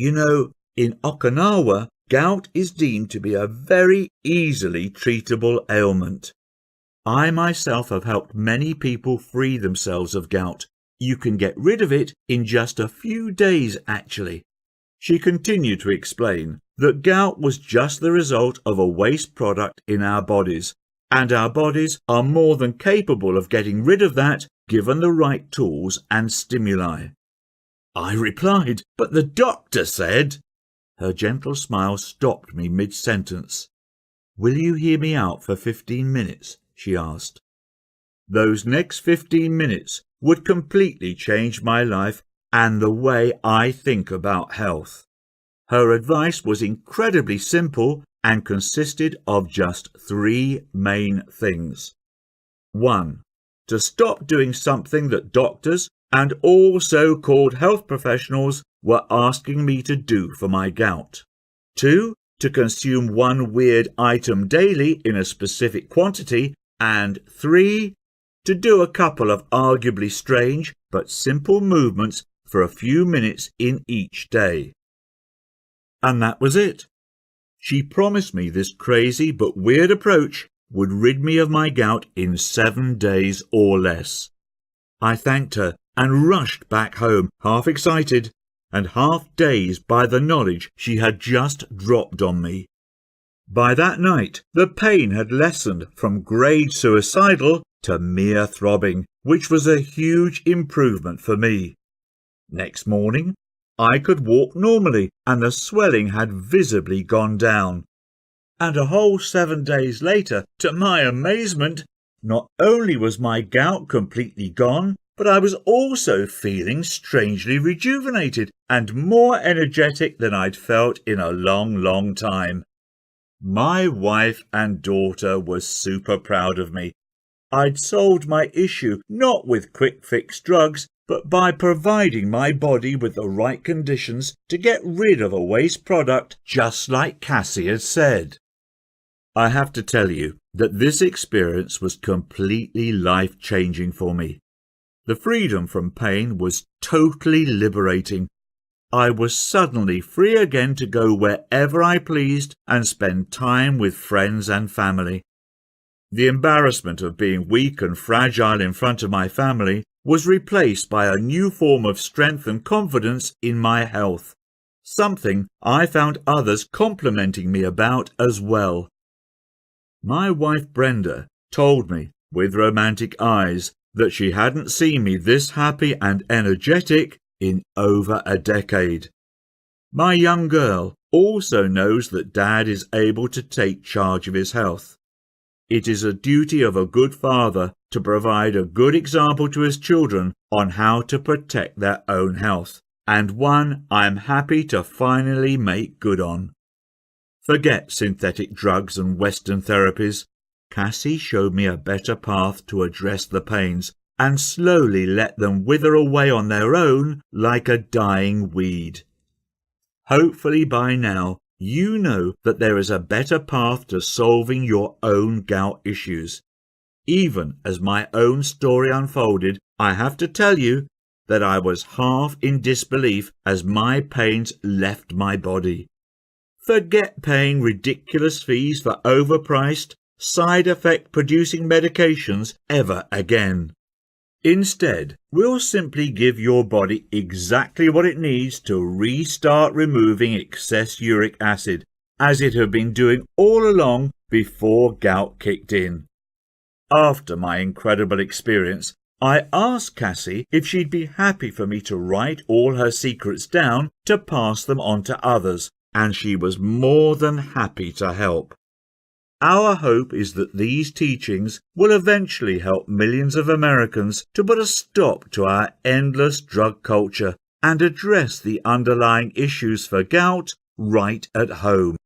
You know, in Okinawa, gout is deemed to be a very easily treatable ailment. I myself have helped many people free themselves of gout. You can get rid of it in just a few days, actually. She continued to explain that gout was just the result of a waste product in our bodies, and our bodies are more than capable of getting rid of that given the right tools and stimuli. I replied, "But the doctor said—" Her gentle smile stopped me mid-sentence. "Will you hear me out for 15 minutes?" she asked. Those next 15 minutes would completely change my life and the way I think about health. Her advice was incredibly simple and consisted of just 3 main things. 1. To stop doing something that doctors and all so-called health professionals were asking me to do for my gout. 2. To consume one weird item daily in a specific quantity. And 3. To do a couple of arguably strange but simple movements for a few minutes in each day. And that was it. She promised me this crazy but weird approach would rid me of my gout in 7 days or less. I thanked her and rushed back home, half excited and half dazed by the knowledge she had just dropped on me. By that night, the pain had lessened from grade suicidal to mere throbbing, which was a huge improvement for me. Next morning, I could walk normally and the swelling had visibly gone down. And a whole 7 days later, to my amazement, not only was my gout completely gone, but I was also feeling strangely rejuvenated and more energetic than I'd felt in a long time. My wife and daughter were super proud of me. I'd solved my issue not with quick-fix drugs, but by providing my body with the right conditions to get rid of a waste product, just like Cassie had said. I have to tell you that this experience was completely life-changing for me. The freedom from pain was totally liberating. I was suddenly free again to go wherever I pleased and spend time with friends and family. The embarrassment of being weak and fragile in front of my family was replaced by a new form of strength and confidence in my health, something I found others complimenting me about as well. My wife Brenda told me, with romantic eyes, that she hadn't seen me this happy and energetic in over a decade. My young girl also knows that Dad is able to take charge of his health. It is a duty of a good father to provide a good example to his children on how to protect their own health, and one I am happy to finally make good on. Forget synthetic drugs and Western therapies. Cassie showed me a better path to address the pains and slowly let them wither away on their own like a dying weed. Hopefully by now you know that there is a better path to solving your own gout issues. Even as my own story unfolded, I have to tell you that I was half in disbelief as my pains left my body. Forget paying ridiculous fees for overpriced, side effect producing medications ever again. Instead, we'll simply give your body exactly what it needs to restart removing excess uric acid, as it had been doing all along before gout kicked in. After my incredible experience, I asked Cassie if she'd be happy for me to write all her secrets down to pass them on to others, and she was more than happy to help. Our hope is that these teachings will eventually help millions of Americans to put a stop to our endless drug culture and address the underlying issues for gout right at home.